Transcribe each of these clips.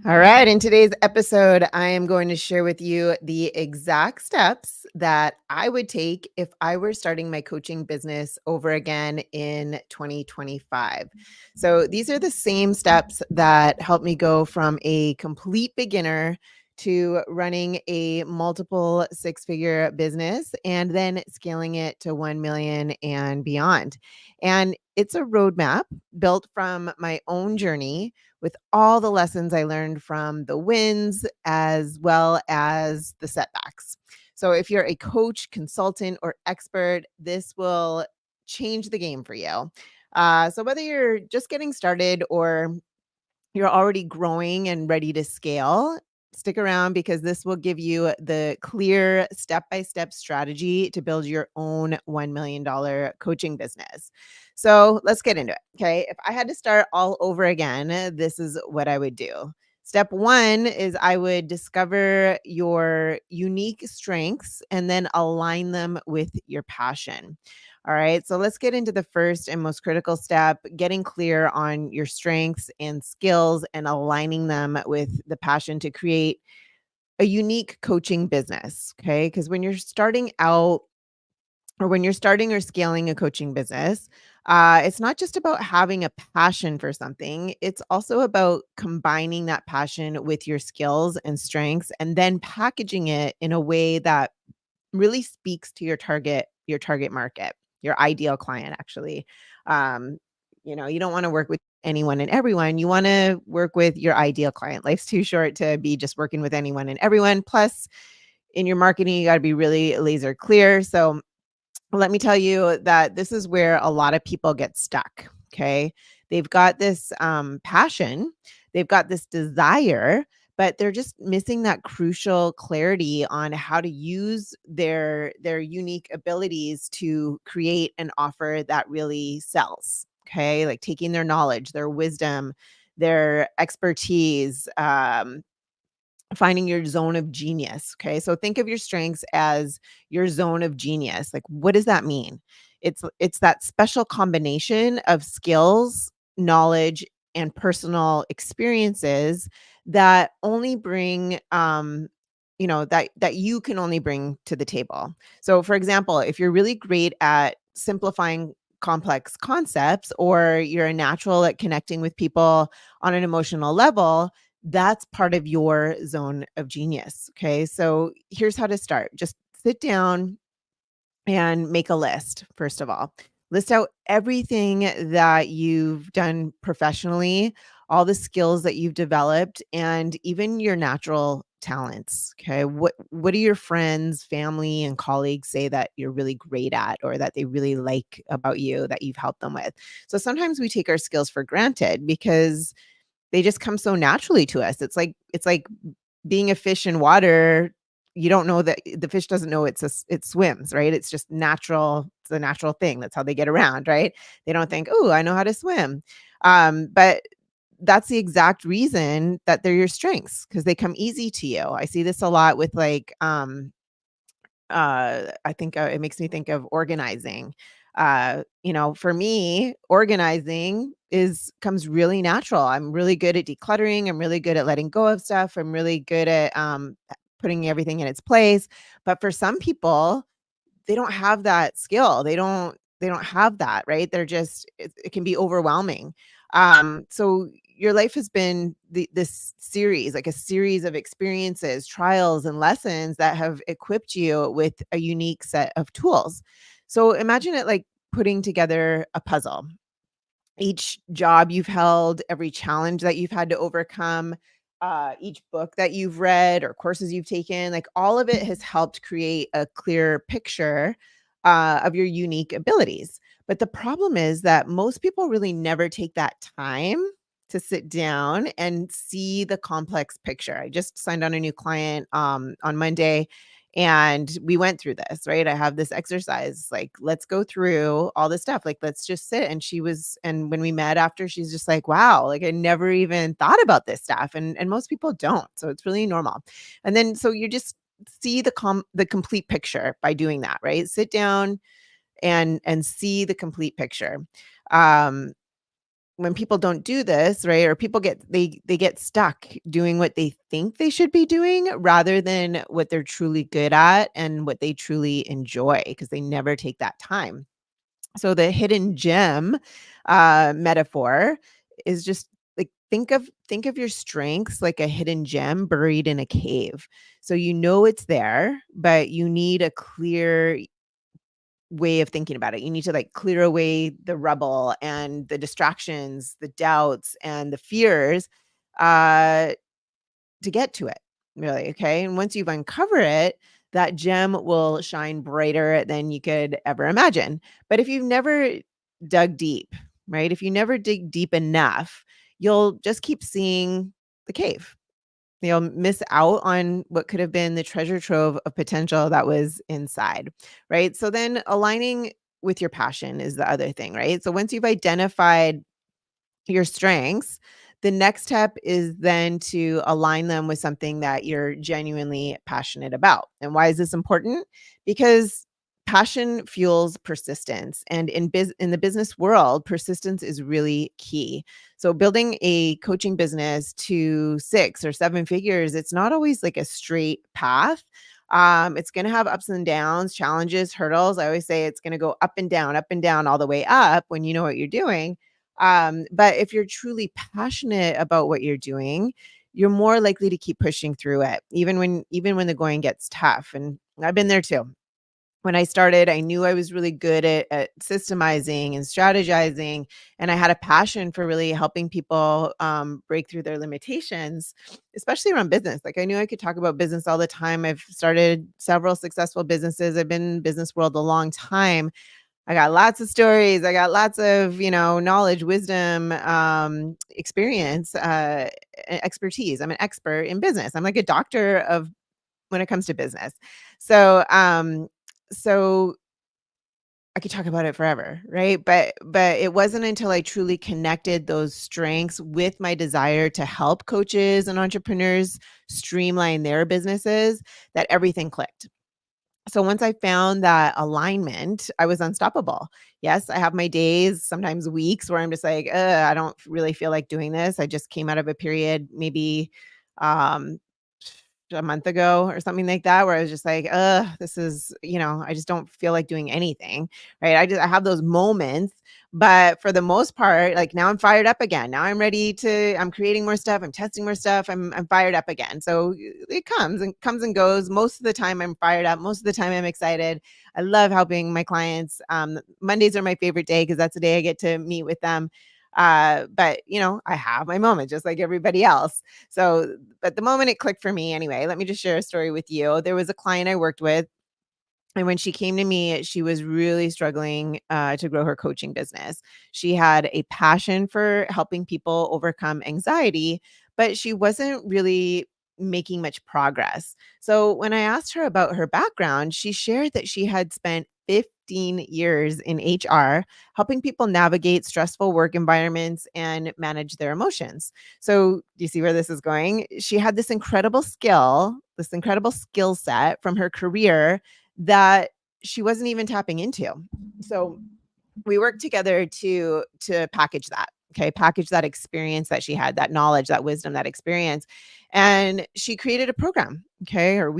All right. In today's episode, I am going to share with you the exact steps that I would take if I were starting my coaching business over again in 2025. So, these are the same steps that helped me go from a complete beginner to running a multiple six-figure business and then scaling it to 1 million and beyond. And it's a roadmap built from my own journey with all the lessons I learned from the wins as well as the setbacks. So, if you're a coach, consultant, or expert, this will change the game for you. So, whether you're just getting started or you're already growing and ready to scale, stick around because this will give you the clear step by step strategy to build your own $1 million coaching business. So let's get into it. Okay. If I had to start all over again, this is what I would do. Step one is I would discover your unique strengths and then align them with your passion. All right. So let's get into the first and most critical step, getting clear on your strengths and skills and aligning them with the passion to create a unique coaching business. Okay. Because when you're starting out or when you're starting or scaling a coaching business, it's not just about having a passion for something, it's also about combining that passion with your skills and strengths and then packaging it in a way that really speaks to your target market, your ideal client actually. Um, you don't want to work with anyone and everyone. You want to work with your ideal client. Life's too short to be just working with anyone and everyone. Plus, in your marketing, you got to be really laser clear. So, let me tell you that this is where a lot of people get stuck. Okay. They've got this passion, they've got this desire, but they're just missing that crucial clarity on how to use their unique abilities to create an offer that really sells. Okay. Like taking their knowledge, their wisdom, their expertise, finding your zone of genius. Okay. So think of your strengths as your zone of genius. Like, what does that mean? It's that special combination of skills, knowledge, and personal experiences that only bring that you can only bring to the table. So for example, if you're really great at simplifying complex concepts or you're a natural at connecting with people on an emotional level, that's part of your zone of genius. Okay. So here's how to start. Just sit down and make a list, first of all. List out everything that you've done professionally, all the skills that you've developed, and even your natural talents. Okay. What do your friends, family, and colleagues say that you're really great at or that they really like about you that you've helped them with? So sometimes we take our skills for granted because they just come so naturally to us. It's like being a fish in water. You don't know that the fish doesn't know it swims, right? It's just natural. It's a natural thing. That's how they get around, right? They don't think, "Oh, I know how to swim." But that's the exact reason that they're your strengths because they come easy to you. I see this a lot with I think, it makes me think of organizing. For me, organizing is comes really natural. I'm really good at decluttering. I'm really good at letting go of stuff. I'm really good at putting everything in its place. But for some people, they don't have that skill. They don't have that, right? It can be overwhelming. So your life has been this series, like a series of experiences, trials, and lessons that have equipped you with a unique set of tools. So imagine it like putting together a puzzle. Each job you've held, every challenge that you've had to overcome, each book that you've read or courses you've taken, like all of it has helped create a clear picture of your unique abilities. But the problem is that most people really never take that time to sit down and see the complex picture. I just signed on a new client on Monday and we went through this, right? I have this exercise, like, let's go through all this stuff. Like, let's just sit. And when we met after, she's just like, wow, like I never even thought about this stuff. And most people don't. So it's really normal. And then so you just see the complete picture by doing that, right? Sit down and see the complete picture. Um, when people don't do this, right, or people they get stuck doing what they think they should be doing rather than what they're truly good at and what they truly enjoy because they never take that time. So the hidden gem metaphor is just like think of your strengths like a hidden gem buried in a cave. So you know it's there, but you need a clear way of thinking about it. You need to like clear away the rubble and the distractions, the doubts and the fears uh to get to it. Really, okay? And once you've uncovered it, that gem will shine brighter than you could ever imagine. But if you've never dug deep, right? If you never dig deep enough, you'll just keep seeing the cave. You'll miss out on what could have been the treasure trove of potential that was inside, right? So then aligning with your passion is the other thing, right? So once you've identified your strengths, the next step is then to align them with something that you're genuinely passionate about. And why is this important? Because passion fuels persistence, and in the business world, persistence is really key. So building a coaching business to 6 or 7 figures, it's not always like a straight path. It's going to have ups and downs, challenges, hurdles. I always say it's going to go up and down all the way up when you know what you're doing. But if you're truly passionate about what you're doing, you're more likely to keep pushing through it, even when the going gets tough. And I've been there too. When I started, I knew I was really good at systemizing and strategizing, and I had a passion for really helping people break through their limitations, especially around business. Like I knew I could talk about business all the time. I've started several successful businesses. I've been in business world a long time. I got lots of stories. I got lots of, knowledge, wisdom, experience, expertise. I'm an expert in business. I'm like a doctor of when it comes to business. So, so I could talk about it forever, right? But it wasn't until I truly connected those strengths with my desire to help coaches and entrepreneurs streamline their businesses that everything clicked. So once I found that alignment, I was unstoppable. Yes, I have my days, sometimes weeks where I'm just like, I don't really feel like doing this. I just came out of a period maybe um a month ago or something like that where I was just like, this is, I just don't feel like doing anything. Right. I have those moments, but for the most part, like now I'm fired up again. Now I'm creating more stuff. I'm testing more stuff. I'm fired up again. So it comes and goes. Most of the time I'm fired up. Most of the time I'm excited. I love helping my clients. Mondays are my favorite day because that's the day I get to meet with them. But I have my moment just like everybody else. So, but the moment it clicked for me anyway, let me just share a story with you. There was a client I worked with, and when she came to me, she was really struggling to grow her coaching business. She had a passion for helping people overcome anxiety, but she wasn't really making much progress. So when I asked her about her background, she shared that she had spent 15 years in HR helping people navigate stressful work environments and manage their emotions. So, do you see where this is going? She had this incredible skill set from her career that she wasn't even tapping into. So we worked together to package that. Okay, package that experience that she had, that knowledge, that wisdom, that experience. And she created a program. Okay, or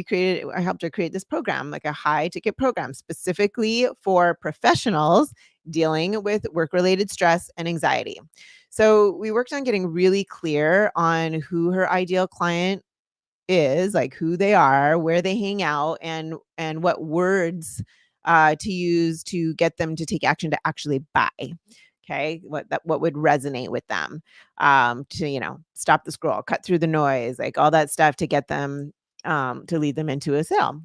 I helped her create this program, like a high ticket program specifically for professionals dealing with work related stress and anxiety. So we worked on getting really clear on who her ideal client is, like who they are, where they hang out, and what words to use to get them to take action to actually buy. Okay, what would resonate with them, to stop the scroll, cut through the noise, like all that stuff to get them to lead them into a sale.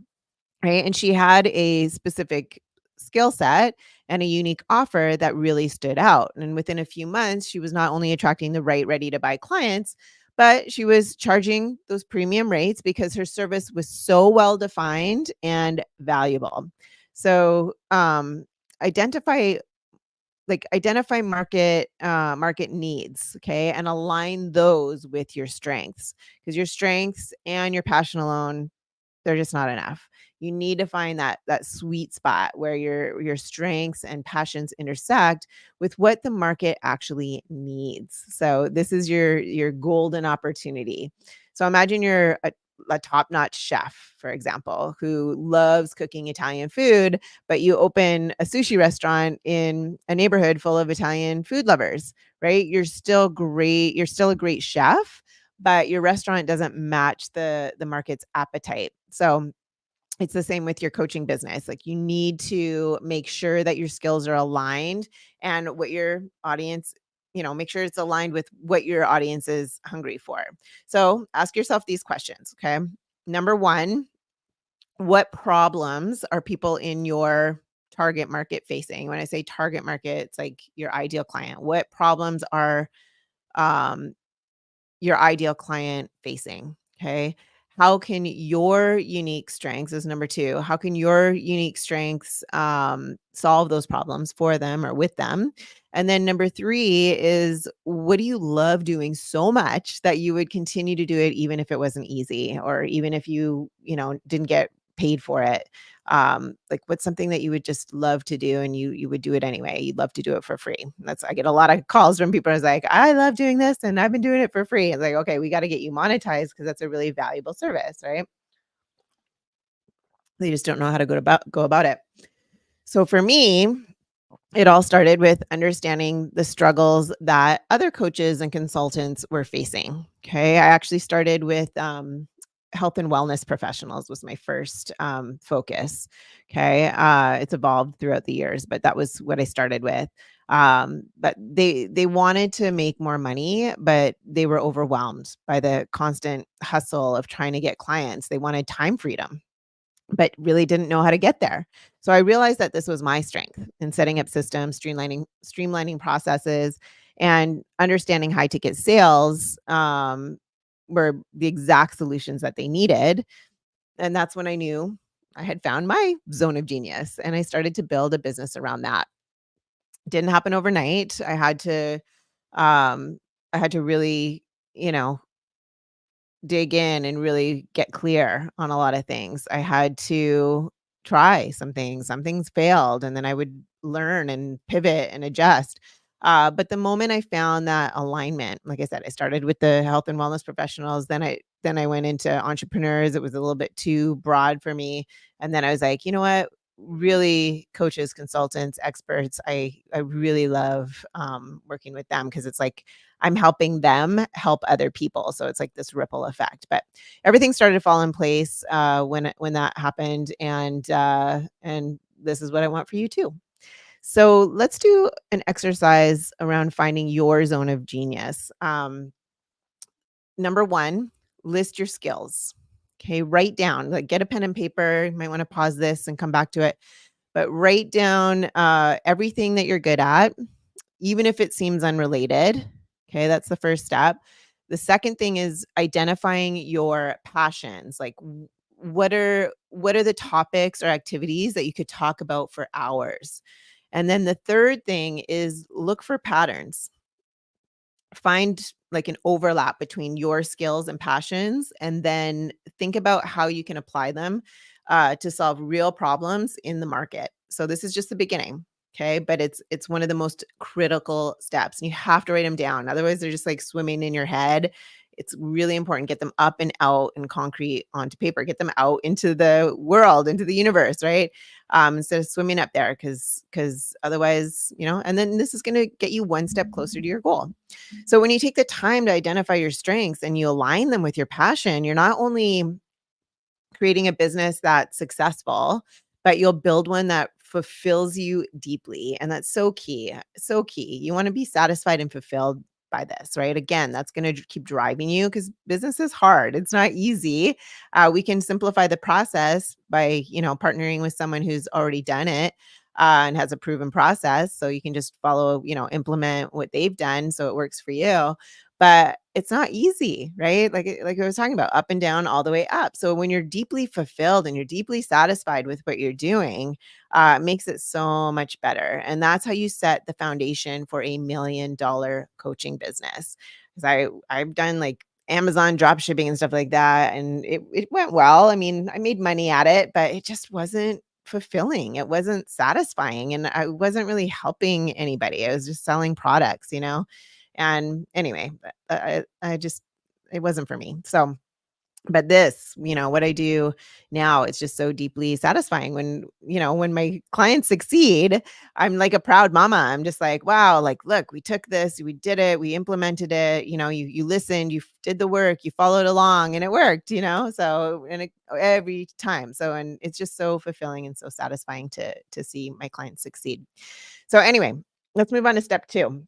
Right. And she had a specific skill set and a unique offer that really stood out. And within a few months, she was not only attracting the right ready to buy clients, but she was charging those premium rates because her service was so well defined and valuable. So, identify identify market needs, okay, and align those with your strengths, because your strengths and your passion alone They're just not enough. You need to find that sweet spot where your strengths and passions intersect with what the market actually needs. So this is your golden opportunity. So imagine you're a top-notch chef, for example, who loves cooking Italian food, but you open a sushi restaurant in a neighborhood full of Italian food lovers, right? You're still great. You're still a great chef, but your restaurant doesn't match the market's appetite. So it's the same with your coaching business. Like you need to make sure that your skills are aligned and what your audience, make sure it's aligned with what your audience is hungry for. So ask yourself these questions. Okay. Number one, what problems are people in your target market facing? When I say target market, it's like your ideal client. What problems are um, your ideal client facing? Okay. How can your unique strengths is number two. How can your unique strengths solve those problems for them or with them? And then number three is what do you love doing so much that you would continue to do it even if it wasn't easy or even if you didn't get paid for it? Like what's something that you would just love to do and you would do it anyway. You'd love to do it for free. I get a lot of calls from people who's like, I love doing this and I've been doing it for free. It's like, okay, we got to get you monetized because that's a really valuable service, right? They just don't know how to go about it. So for me, it all started with understanding the struggles that other coaches and consultants were facing. Okay. I actually started with health and wellness professionals was my first focus. Okay. It's evolved throughout the years, but that was what I started with. But they wanted to make more money, but they were overwhelmed by the constant hustle of trying to get clients. They wanted time freedom but really didn't know how to get there. So I realized that this was my strength in setting up systems, streamlining processes, and understanding high ticket sales were the exact solutions that they needed. And that's when I knew I had found my zone of genius, and I started to build a business around that. Didn't happen overnight. Um, I had to really, you know, dig in and really get clear on a lot of things. I had to try some things failed, and then I would learn and pivot and adjust. But the moment I found that alignment, like I said, I started with the health and wellness professionals. Then I went into entrepreneurs. It was a little bit too broad for me. And then I was like, you know what? Really coaches, consultants, experts. I really love working with them because it's like I'm helping them help other people. So it's like this ripple effect. But everything started to fall in place when that happened, and this is what I want for you too. So let's do an exercise around finding your zone of genius. Number one, list your skills. Okay, write down, like get a pen and paper. You might want to pause this and come back to it, but write down everything that you're good at, even if it seems unrelated. Okay, that's the first step. The second thing is identifying your passions. Like what are the topics or activities that you could talk about for hours? And then the third thing is look for patterns. Find like an overlap between your skills and passions, and then think about how you can apply them to solve real problems in the market. So this is just the beginning. Okay. But it's one of the most critical steps. And you have to write them down. Otherwise, they're just like swimming in your head. It's really important. Get them up and out in concrete onto paper. Get them out into the world, into the universe, right? Instead of swimming up there, because otherwise, and then this is going to get you one step closer to your goal. So when you take the time to identify your strengths and you align them with your passion, you're not only creating a business that's successful, but you'll build one that fulfills you deeply. And that's so key. So key. You want to be satisfied and fulfilled by this, right? Again, that's going to keep driving you because business is hard. It's not easy. We can simplify the process by, partnering with someone who's already done it. And has a proven process. So you can just follow, implement what they've done so it works for you. But it's not easy, right? Like I was talking about, up and down, all the way up. So when you're deeply fulfilled and you're deeply satisfied with what you're doing, it makes it so much better. And that's how you set the foundation for $1 million coaching business. Because I've done like Amazon drop shipping and stuff like that, and it went well. I mean, I made money at it, but it just wasn't fulfilling. It wasn't satisfying, and I wasn't really helping anybody. I was just selling products, you know? And anyway, I just it wasn't for me. So but this, what I do now, it's just so deeply satisfying when, when my clients succeed, I'm like a proud mama. I'm just like, wow, like, look, we took this, we did it, we implemented it, you listened, did the work, you followed along and it worked, So every time. So and it's just so fulfilling and so satisfying to see my clients succeed. So anyway, let's move on to step 2.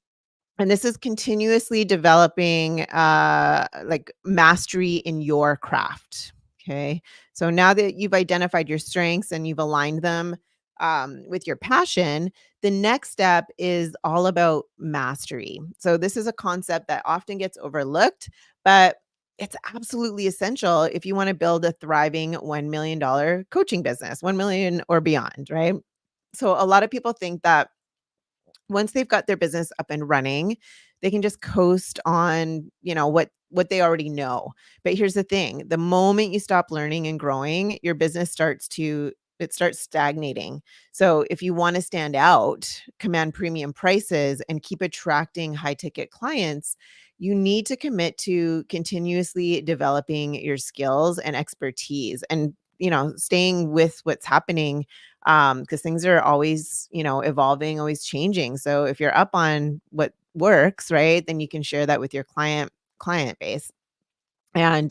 And this is continuously developing like mastery in your craft. Okay. So now that you've identified your strengths and you've aligned them with your passion, the next step is all about mastery. So this is a concept that often gets overlooked, but it's absolutely essential if you want to build a thriving $1 million coaching business, 1 million or beyond, right? So a lot of people think that once they've got their business up and running, they can just coast on, what they already know. But here's the thing, the moment you stop learning and growing, your business starts stagnating. So if you want to stand out, command premium prices and keep attracting high ticket clients, you need to commit to continuously developing your skills and expertise and staying with what's happening because things are always evolving, always changing. So if you're up on what works, right, then you can share that with your client base. And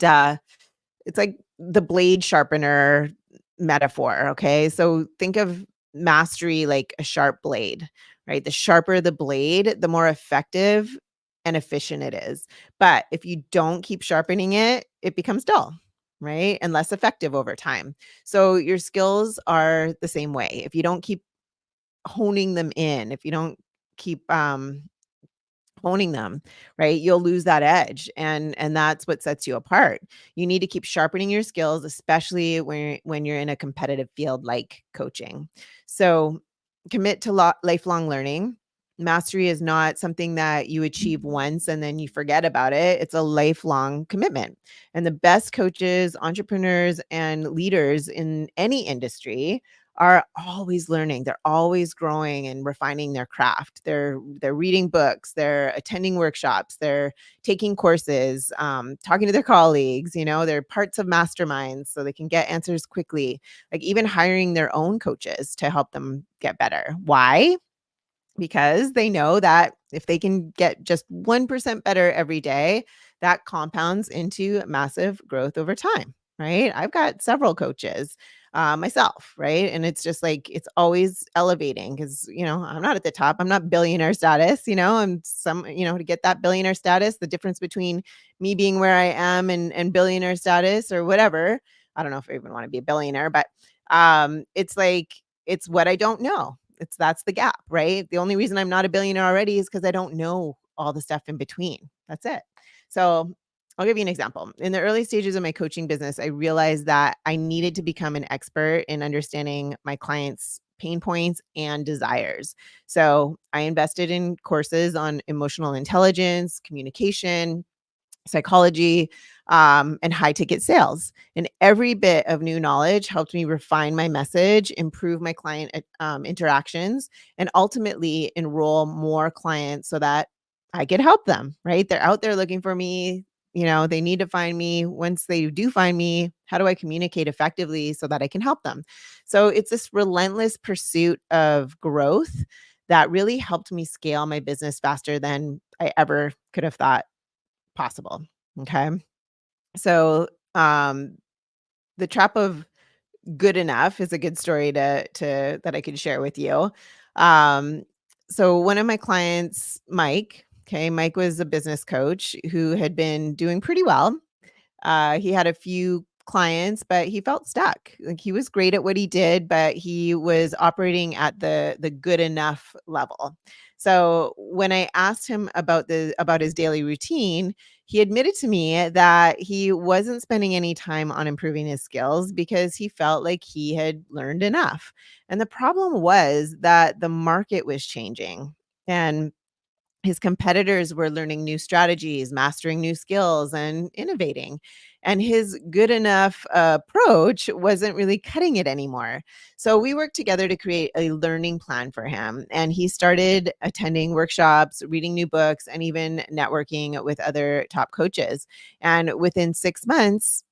it's like the blade sharpener metaphor. Okay, so think of mastery like a sharp blade, right? The sharper the blade, the more effective and efficient it is. But if you don't keep sharpening it, it becomes dull, right, and less effective over time. So your skills are the same way. If you don't keep honing them in, if you don't keep honing them, right, you'll lose that edge, and that's what sets you apart. You need to keep sharpening your skills, especially when you're in a competitive field like coaching. So commit to lifelong learning. Mastery is not something that you achieve once and then you forget about it. It's a lifelong commitment. And the best coaches, entrepreneurs, and leaders in any industry are always learning. They're always growing and refining their craft. They're reading books, they're attending workshops, they're taking courses, talking to their colleagues, they're parts of masterminds so they can get answers quickly, like even hiring their own coaches to help them get better. Why? Because they know that if they can get just 1% better every day, that compounds into massive growth over time, right? I've got several coaches myself, right? And it's just like, it's always elevating because, I'm not at the top. I'm not billionaire status, I'm to get that billionaire status, the difference between me being where I am and billionaire status or whatever. I don't know if I even want to be a billionaire, but it's like, it's what I don't know. That's the gap, right? The only reason I'm not a billionaire already is because I don't know all the stuff in between. That's it. So I'll give you an example. In the early stages of my coaching business, I realized that I needed to become an expert in understanding my clients' pain points and desires. So I invested in courses on emotional intelligence, communication, psychology, and high ticket sales. And every bit of new knowledge helped me refine my message, improve my client interactions, and ultimately enroll more clients so that I could help them, right? They're out there looking for me. They need to find me. Once they do find me, how do I communicate effectively so that I can help them? So it's this relentless pursuit of growth that really helped me scale my business faster than I ever could have thought possible. Okay. So, the trap of good enough is a good story to that I could share with you. Um, so one of my clients, Mike, okay, Mike was a business coach who had been doing pretty well. He had a few clients, but he felt stuck. Like he was great at what he did, but he was operating at the good enough level. So when I asked him about his daily routine, he admitted to me that he wasn't spending any time on improving his skills because he felt like he had learned enough. And the problem was that the market was changing. And His competitors were learning new strategies, mastering new skills, and innovating. And his good enough approach wasn't really cutting it anymore. So we worked together to create a learning plan for him. And he started attending workshops, reading new books, and even networking with other top coaches. And within 6 months,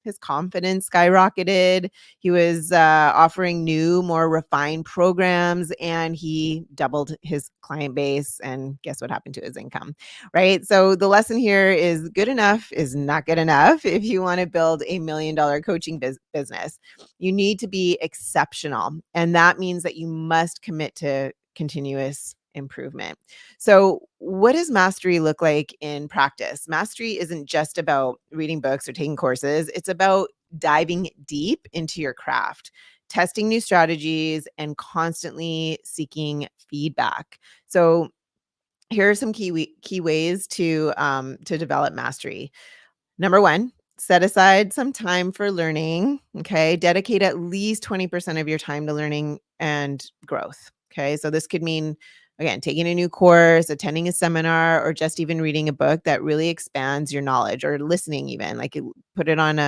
his confidence skyrocketed. He was offering new, more refined programs, and he doubled his client base. And guess what happened to his income, right? So the lesson here is good enough is not good enough if you want to build $1 million coaching business. You need to be exceptional, and that means that you must commit to continuous improvement. So, what does mastery look like in practice? Mastery isn't just about reading books or taking courses, it's about diving deep into your craft, testing new strategies, and constantly seeking feedback. So, here are some key ways to develop mastery. Number 1, set aside some time for learning, okay? Dedicate at least 20% of your time to learning and growth, okay? So this could mean, again, taking a new course, attending a seminar, or just even reading a book that really expands your knowledge, or listening even, like, put it on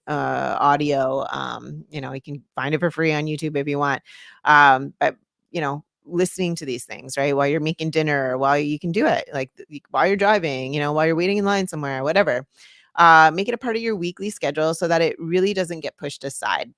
audio, you can find it for free on YouTube if you want. But, listening to these things, right? While you're making dinner, or while you can do it, like, while you're driving, while you're waiting in line somewhere, whatever. Make it a part of your weekly schedule so that it really doesn't get pushed aside.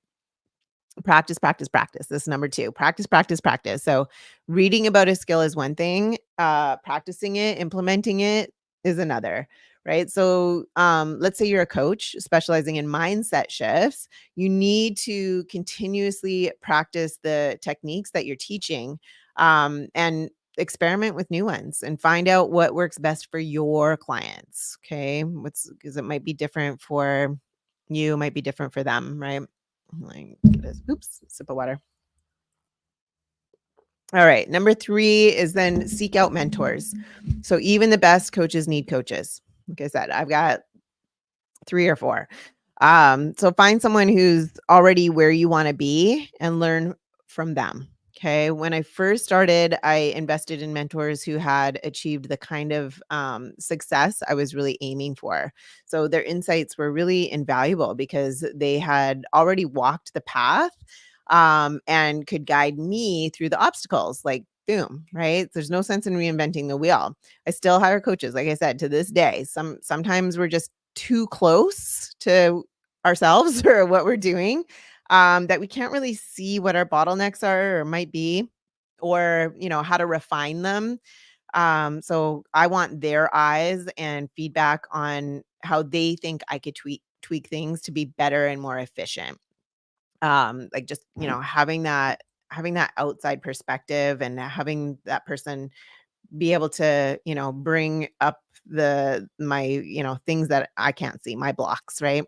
Practice, practice, practice. This is number 2. Practice, practice, practice. So reading about a skill is one thing, practicing it, implementing it is another, right? So let's say you're a coach specializing in mindset shifts. You need to continuously practice the techniques that you're teaching, and experiment with new ones and find out what works best for your clients. Okay. Because it might be different for you, might be different for them, right? Like, oops, sip of water. All right. Number 3 is then seek out mentors. So even the best coaches need coaches. Like I said, I've got 3 or 4. So find someone who's already where you want to be and learn from them. Okay. When I first started, I invested in mentors who had achieved the kind of success I was really aiming for. So their insights were really invaluable because they had already walked the path, and could guide me through the obstacles. Like, boom, right? There's no sense in reinventing the wheel. I still hire coaches, like I said, to this day. Sometimes we're just too close to ourselves or what we're doing, that we can't really see what our bottlenecks are or might be, or how to refine them. So I want their eyes and feedback on how they think I could tweak things to be better and more efficient. Like, just having that outside perspective, and having that person be able to, bring up my, things that I can't see, my blocks, right?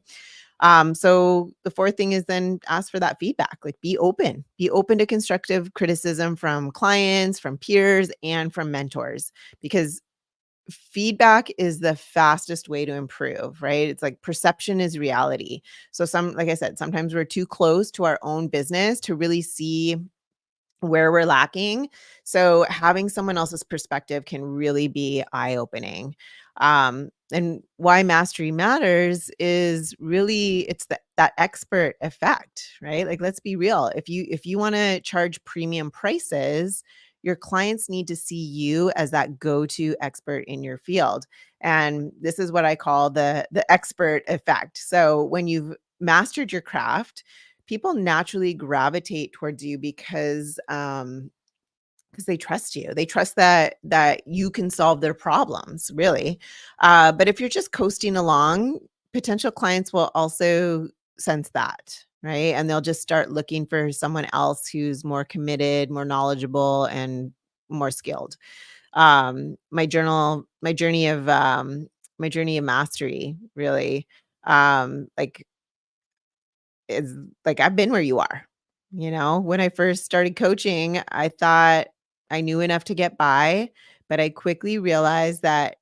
So the 4th thing is then ask for that feedback. Like, be open to constructive criticism from clients, from peers, and from mentors, because feedback is the fastest way to improve, right? It's like perception is reality. So like I said, sometimes we're too close to our own business to really see where we're lacking. So having someone else's perspective can really be eye-opening. And why mastery matters is really it's that expert effect, right? Like, let's be real. If you want to charge premium prices, your clients need to see you as that go-to expert in your field. And this is what I call the expert effect. So when you've mastered your craft, people naturally gravitate towards you because they trust you. They trust that you can solve their problems, really. But if you're just coasting along, potential clients will also sense that, right? And they'll just start looking for someone else who's more committed, more knowledgeable, and more skilled. My journal, my journey of mastery, really. Like, is like, I've been where you are. When I first started coaching, I thought I knew enough to get by, but I quickly realized that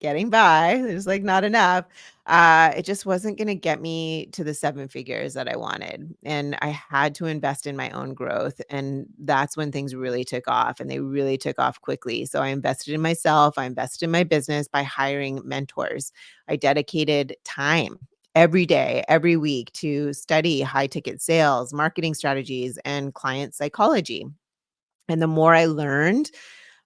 getting by. There's like not enough. It just wasn't going to get me to the seven figures that I wanted. And I had to invest in my own growth. And that's when things really took off, and they really took off quickly. So I invested in myself. I invested in my business by hiring mentors. I dedicated time every day, every week to study high ticket sales, marketing strategies, and client psychology. And the more I learned,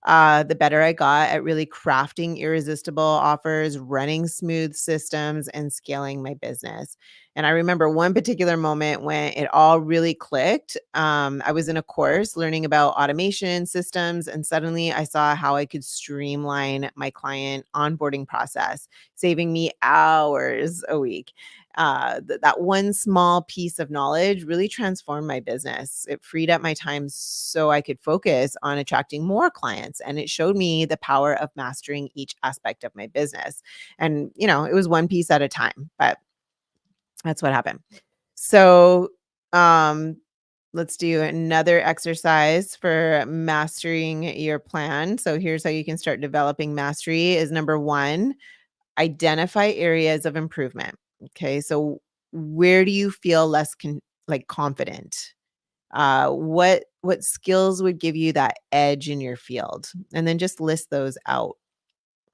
the better I got at really crafting irresistible offers, running smooth systems, and scaling my business. And I remember one particular moment when it all really clicked. I was in a course learning about automation systems, and suddenly I saw how I could streamline my client onboarding process, saving me hours a week. That one small piece of knowledge really transformed my business. It freed up my time so I could focus on attracting more clients. And it showed me the power of mastering each aspect of my business. And, it was one piece at a time, but that's what happened. So, um, let's do another exercise for mastering your plan. So here's how you can start developing mastery is number one, identify areas of improvement. Okay, so where do you feel less confident? What skills would give you that edge in your field? And then just list those out.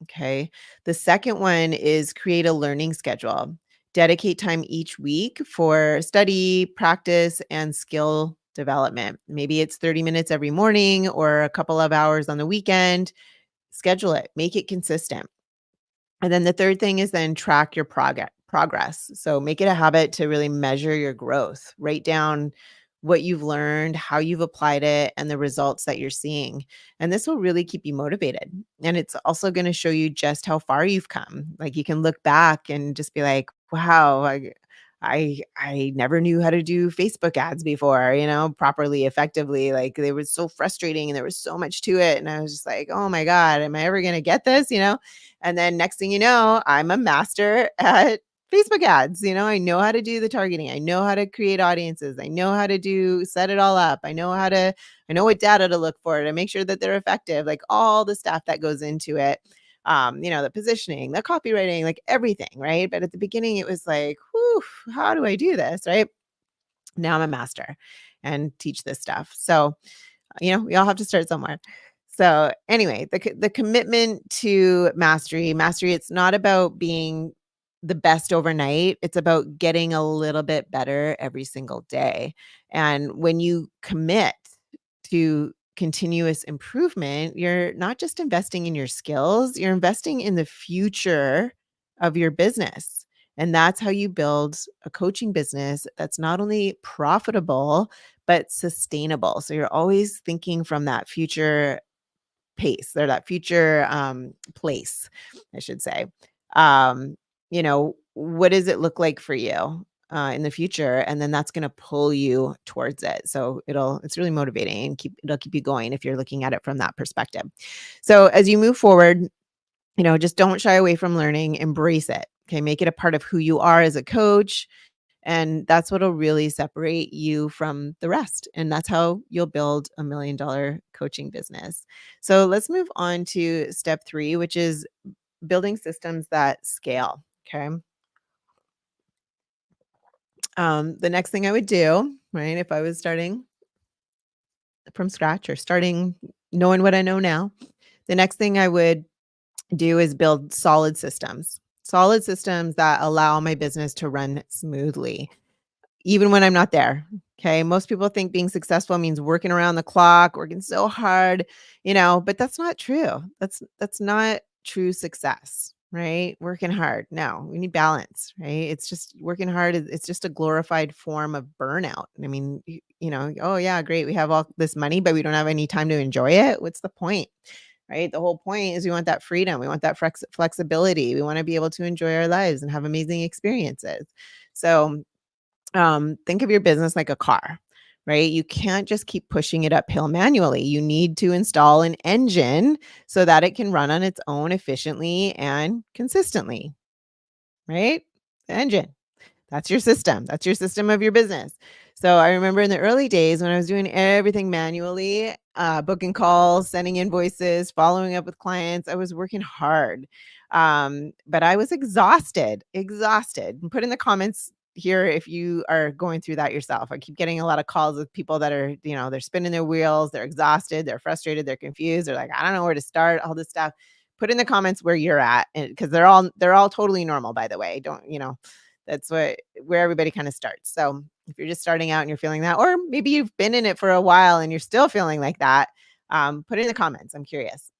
Okay. The second one is create a learning schedule. Dedicate time each week for study, practice, and skill development. Maybe it's 30 minutes every morning or a couple of hours on the weekend. Schedule it, make it consistent. And then the third thing is then track your progress. So make it a habit to really measure your growth. Write down what you've learned, how you've applied it, and the results that you're seeing. And this will really keep you motivated. And it's also going to show you just how far you've come. Like you can look back and just be like, wow, I never knew how to do Facebook ads before, properly, effectively. Like they were so frustrating and there was so much to it. And I was just like, oh my God, am I ever going to get this? And then next thing you know, I'm a master at Facebook ads. I know how to do the targeting. I know how to create audiences. I know how to set it all up. I know what data to look for to make sure that they're effective, like all the stuff that goes into it. The positioning, the copywriting, like everything, right? But at the beginning, it was like, whew, how do I do this, right? Now I'm a master and teach this stuff. So, we all have to start somewhere. So anyway, the commitment to mastery, it's not about being the best overnight. It's about getting a little bit better every single day. And when you commit to continuous improvement, you're not just investing in your skills, you're investing in the future of your business. And that's how you build a coaching business that's not only profitable, but sustainable. So you're always thinking from that future pace or that future place, I should say. What does it look like for you in the future? And then that's going to pull you towards it. So it's really motivating and it'll keep you going if you're looking at it from that perspective. So as you move forward, just don't shy away from learning, embrace it. Okay. Make it a part of who you are as a coach. And that's what'll really separate you from the rest. And that's how you'll build $1 million coaching business. So let's move on to step 3, which is building systems that scale. Okay. The next thing I would do, right, if I was starting from scratch or starting knowing what I know now, the next thing I would do is build solid systems that allow my business to run smoothly even when I'm not there. Okay. Most people think being successful means working around the clock, working so hard, but that's not true. That's not true success, right? Working hard. No, we need balance, right? It's just working hard. It's just a glorified form of burnout. I mean, oh yeah, great. We have all this money, but we don't have any time to enjoy it. What's the point? Right? The whole point is we want that freedom. We want that flexibility. We want to be able to enjoy our lives and have amazing experiences. So think of your business like a car, right? You can't just keep pushing it uphill manually. You need to install an engine so that it can run on its own efficiently and consistently, right? The engine. That's your system. That's your system of your business. So I remember in the early days when I was doing everything manually, booking calls, sending invoices, following up with clients, I was working hard. But I was exhausted. And put in the comments here if you are going through that yourself. I keep getting a lot of calls with people that are, they're spinning their wheels, they're exhausted, they're frustrated, they're confused, they're like, I don't know where to start, all this stuff. Put in the comments where you're at, because they're all totally normal, by the way. Don't, that's where everybody kind of starts. So if you're just starting out and you're feeling that, or maybe you've been in it for a while and you're still feeling like that, put it in the comments. I'm curious.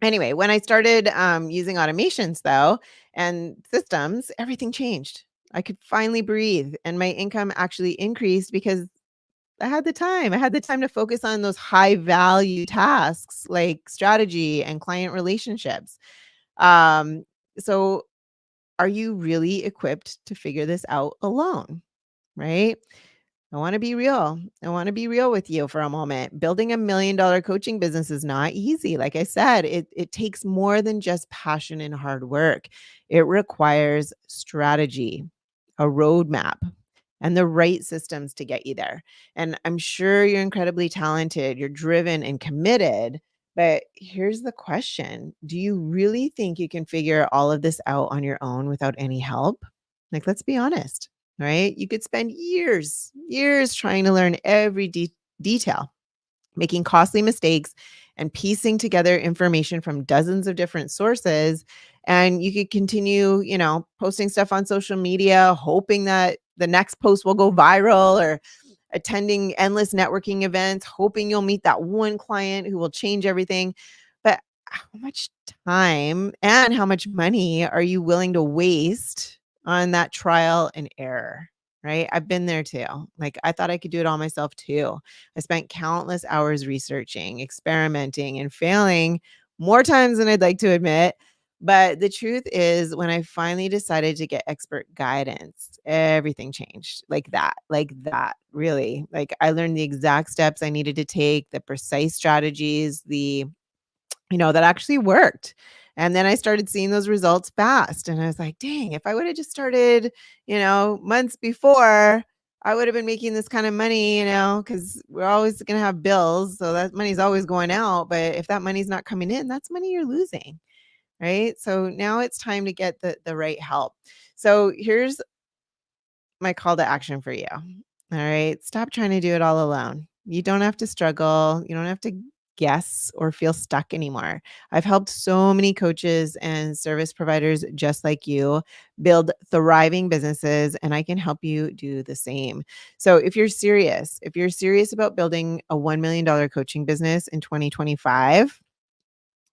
Anyway, when I started using automations though and systems, everything changed. I could finally breathe and my income actually increased because I had the time. I had the time to focus on those high value tasks like strategy and client relationships. Um, so are you really equipped to figure this out alone? Right? I want to be real. I want to be real with you for a moment. Building $1 million coaching business is not easy. Like I said, it takes more than just passion and hard work. It requires strategy, a roadmap, and the right systems to get you there. And I'm sure you're incredibly talented, you're driven and committed. But here's the question. Do you really think you can figure all of this out on your own without any help? Like, let's be honest, right? You could spend years trying to learn every detail, making costly mistakes and piecing together information from dozens of different sources. And you could continue, posting stuff on social media, hoping that the next post will go viral, or attending endless networking events, hoping you'll meet that one client who will change everything. But how much time and how much money are you willing to waste on that trial and error? Right? I've been there too. Like, I thought I could do it all myself too. I spent countless hours researching, experimenting, and failing more times than I'd like to admit. But the truth is, when I finally decided to get expert guidance, everything changed like that, really. Like, I learned the exact steps I needed to take, the precise strategies, that actually worked. And then I started seeing those results fast. And I was like, dang, if I would have just started, months before, I would have been making this kind of money, because we're always going to have bills. So that money's always going out. But if that money's not coming in, that's money you're losing. Right. So now it's time to get the right help. So here's my call to action for you. All right. Stop trying to do it all alone. You don't have to struggle. You don't have to guess or feel stuck anymore. I've helped so many coaches and service providers just like you build thriving businesses, and I can help you do the same. So if you're serious about building a $1 million coaching business in 2025,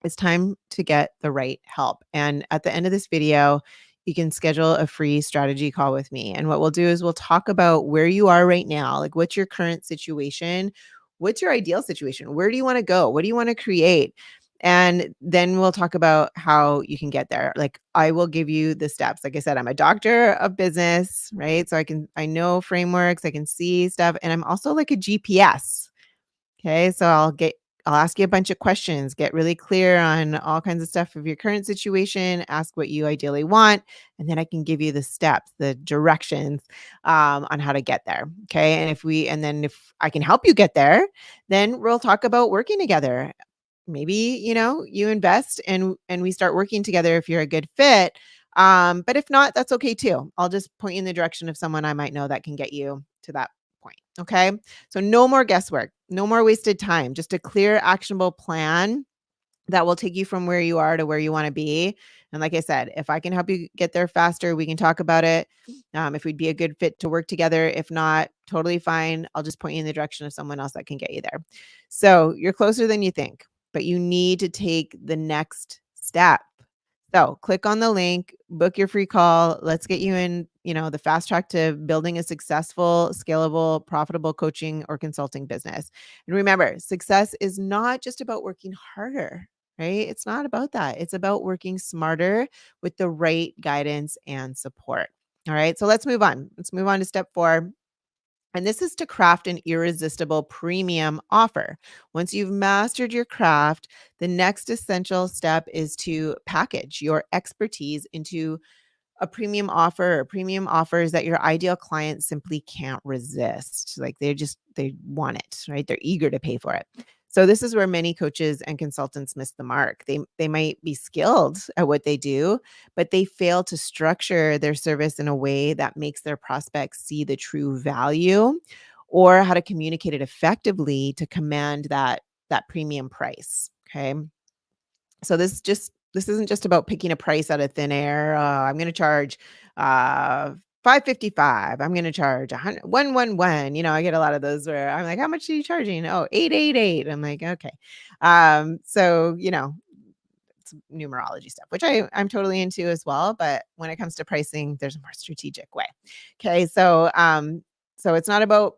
it's time to get the right help. And at the end of this video, you can schedule a free strategy call with me. And what we'll do is we'll talk about where you are right now. Like, what's your current situation? What's your ideal situation? Where do you want to go? What do you want to create? And then we'll talk about how you can get there. Like, I will give you the steps. Like I said, I'm a doctor of business, right? So I know frameworks, I can see stuff. And I'm also like a GPS. Okay, so I'll ask you a bunch of questions, get really clear on all kinds of stuff of your current situation, ask what you ideally want, and then I can give you the steps, the directions on how to get there. Okay, and if I can help you get there, then we'll talk about working together. Maybe you invest and we start working together if you're a good fit. But if not, that's okay too. I'll just point you in the direction of someone I might know that can get you to that point. Okay. So no more guesswork, no more wasted time, just a clear, actionable plan that will take you from where you are to where you want to be. And like I said, if I can help you get there faster, we can talk about it. If we'd be a good fit to work together. If not, totally fine. I'll just point you in the direction of someone else that can get you there. So you're closer than you think, but you need to take the next step. So click on the link, book your free call. Let's get you in, the fast track to building a successful, scalable, profitable coaching or consulting business. And remember, success is not just about working harder, right? It's not about that. It's about working smarter with the right guidance and support. All right. So let's move on. Let's move on to step 4. And this is to craft an irresistible premium offer. Once you've mastered your craft, the next essential step is to package your expertise into a premium offer or premium offers that your ideal client simply can't resist. Like they want it, right? They're eager to pay for it. So this is where many coaches and consultants miss the mark. They might be skilled at what they do, but they fail to structure their service in a way that makes their prospects see the true value or how to communicate it effectively to command that premium price. Okay. So this isn't just about picking a price out of thin air. I'm going to charge 555. I'm going to charge 111. I get a lot of those where I'm like, how much are you charging? Oh, 888. I'm like, okay. So, it's numerology stuff, which I'm totally into as well. But when it comes to pricing, there's a more strategic way. Okay. So it's not about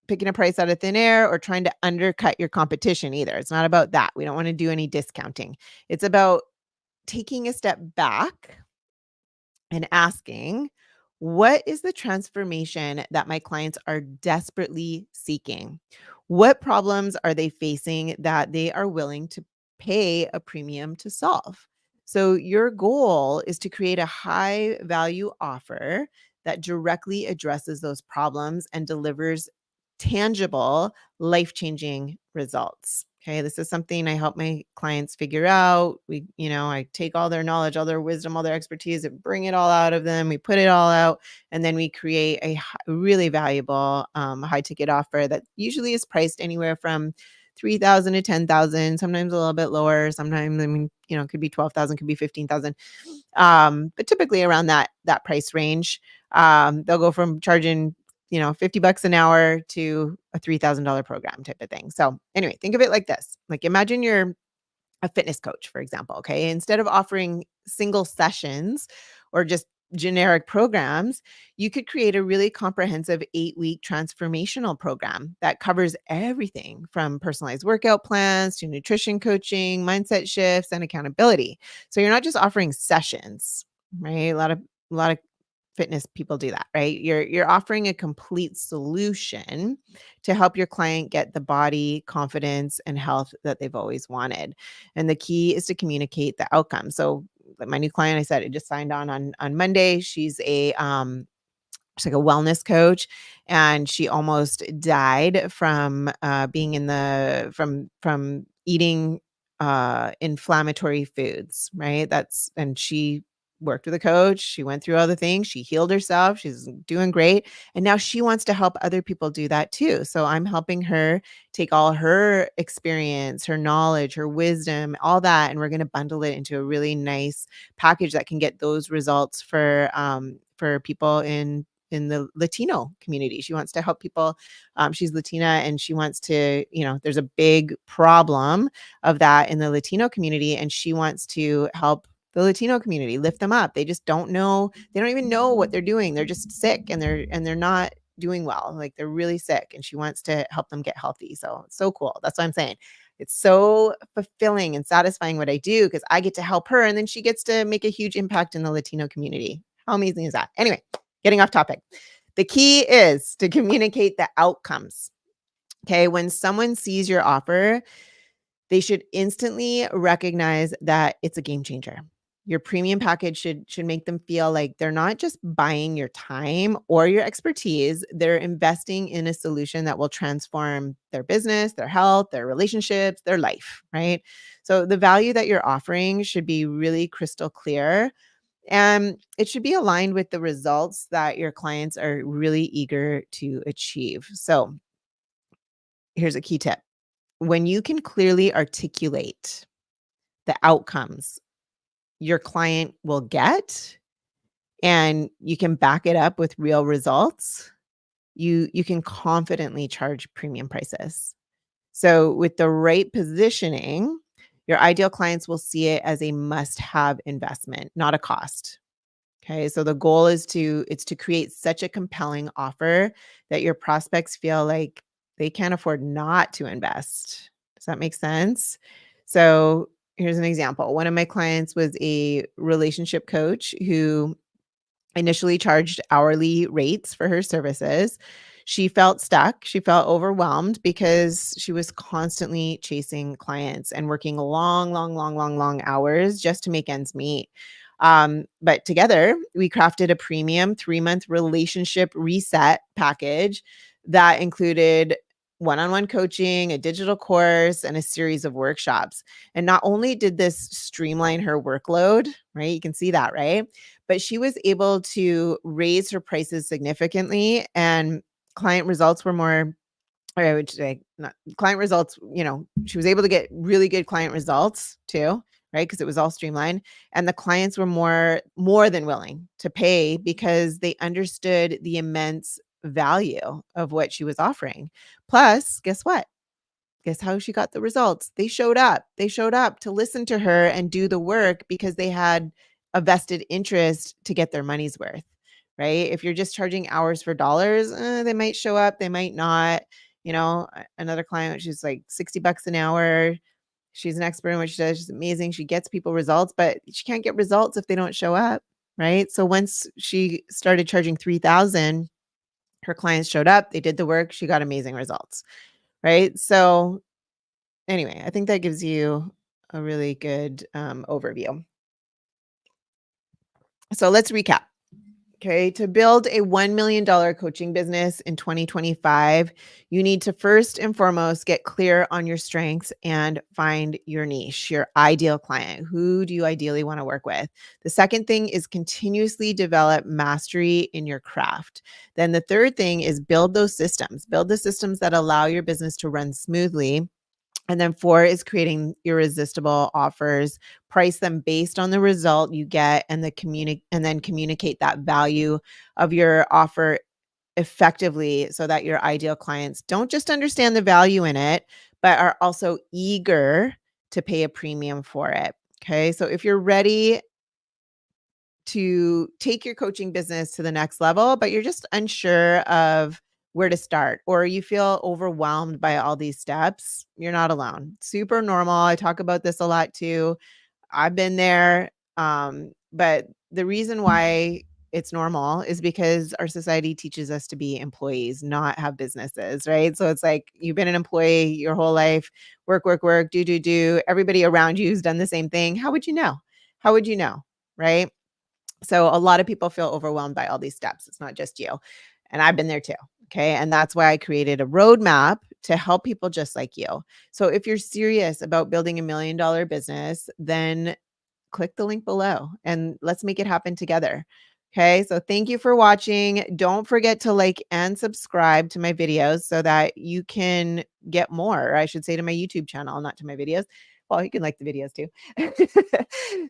picking a price out of thin air or trying to undercut your competition either. It's not about that. We don't want to do any discounting. It's about taking a step back and asking, what is the transformation that my clients are desperately seeking? What problems are they facing that they are willing to pay a premium to solve? So, your goal is to create a high value offer that directly addresses those problems and delivers tangible, life changing results. Okay, this is something I help my clients figure out. I take all their knowledge, all their wisdom, all their expertise, and bring it all out of them. We put it all out, and then we create a really valuable, high ticket offer that usually is priced anywhere from 3,000 to 10,000. Sometimes a little bit lower. Sometimes, it could be 12,000, could be 15,000. But typically around that price range. They'll go from charging $50 an hour to a $3,000 program type of thing. So anyway, think of it like this. Like imagine you're a fitness coach, for example. Okay. Instead of offering single sessions or just generic programs, you could create a really comprehensive 8-week transformational program that covers everything from personalized workout plans to nutrition coaching, mindset shifts, and accountability. So you're not just offering sessions, right? A lot of fitness people do that, right? You're offering a complete solution to help your client get the body, confidence, and health that they've always wanted. And the key is to communicate the outcome. So like my new client, I said, I just signed on Monday. She's like a wellness coach, and she almost died from being in the from eating inflammatory foods, right? And she worked with a coach. She went through other things. She healed herself. She's doing great. And now she wants to help other people do that too. So I'm helping her take all her experience, her knowledge, her wisdom, all that, and we're going to bundle it into a really nice package that can get those results for people in the Latino community. She wants to help people. She's Latina, and she wants to, there's a big problem of that in the Latino community. And she wants to help the Latino community, lift them up. They just don't know. They don't even know what they're doing. They're just sick, and they're not doing well. Like they're really sick, and she wants to help them get healthy. So it's so cool. That's what I'm saying. It's so fulfilling and satisfying what I do because I get to help her, and then she gets to make a huge impact in the Latino community. How amazing is that? Anyway, getting off topic. The key is to communicate the outcomes. Okay. When someone sees your offer, they should instantly recognize that it's a game changer. Your premium package should make them feel like they're not just buying your time or your expertise, they're investing in a solution that will transform their business, their health, their relationships, their life, right? So the value that you're offering should be really crystal clear, and it should be aligned with the results that your clients are really eager to achieve. So here's a key tip. When you can clearly articulate the outcomes your client will get and you can back it up with real results, you can confidently charge premium prices. So with the right positioning, your ideal clients will see it as a must-have investment, not a cost. Okay, so the goal is to create such a compelling offer that your prospects feel like they can't afford not to invest. Does that make sense? So here's an example. One of my clients was a relationship coach who initially charged hourly rates for her services. She felt stuck. She felt overwhelmed because she was constantly chasing clients and working long, long, long, long, long hours just to make ends meet. But together, we crafted a premium 3-month relationship reset package that included one-on-one coaching, a digital course, and a series of workshops. And not only did this streamline her workload, right? You can see that, right? But she was able to raise her prices significantly, and client results were more, or I would say, not client results, she was able to get really good client results too, right? Because it was all streamlined. And the clients were more than willing to pay because they understood the immense value of what she was offering. Plus, guess what? Guess how she got the results? They showed up. They showed up to listen to her and do the work because they had a vested interest to get their money's worth, right? If you're just charging hours for dollars, they might show up, they might not. Another client, she's like $60 an hour. She's an expert in what she does. She's amazing. She gets people results, but she can't get results if they don't show up, right? So once she started charging 3,000, her clients showed up, they did the work, she got amazing results, right? So anyway, I think that gives you a really good overview. So let's recap. Okay, to build a $1 million coaching business in 2025, you need to first and foremost get clear on your strengths and find your niche, your ideal client. Who do you ideally want to work with? The second thing is continuously develop mastery in your craft. Then the third thing is build those systems, build the systems that allow your business to run smoothly. And then 4 is creating irresistible offers, price them based on the result you get, and then communicate that value of your offer effectively so that your ideal clients don't just understand the value in it, but are also eager to pay a premium for it. Okay. So if you're ready to take your coaching business to the next level, but you're just unsure of where to start, or you feel overwhelmed by all these steps, you're not alone. Super normal. I talk about this a lot too. I've been there. But the reason why it's normal is because our society teaches us to be employees, not have businesses, right? So it's like you've been an employee your whole life, work, work, work, do, do, do. Everybody around you has done the same thing. How would you know? How would you know? Right? So a lot of people feel overwhelmed by all these steps. It's not just you. And I've been there too. Okay. And that's why I created a roadmap to help people just like you. So if you're serious about building $1 million business, then click the link below and let's make it happen together. Okay. So thank you for watching. Don't forget to like and subscribe to my videos so that you can get more, or I should say to my YouTube channel, not to my videos. Well, you can like the videos too.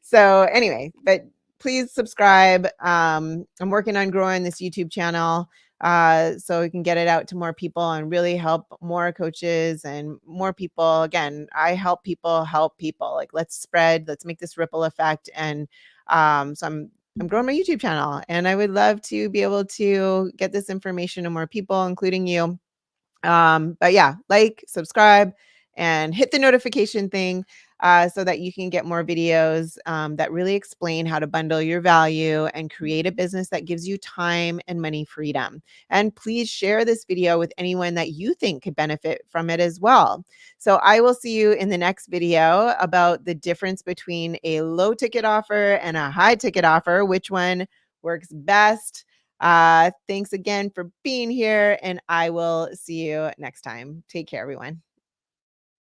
So anyway, but please subscribe. I'm working on growing this YouTube channel so we can get it out to more people and really help more coaches and more people. Again, I help people help people. Like let's make this ripple effect. And so I'm growing my YouTube channel, and I would love to be able to get this information to more people, including you. But yeah, like, subscribe, and hit the notification thing so that you can get more videos that really explain how to bundle your value and create a business that gives you time and money freedom. And please share this video with anyone that you think could benefit from it as well. So I will see you in the next video about the difference between a low ticket offer and a high ticket offer, which one works best. Thanks again for being here, and I will see you next time. Take care, everyone.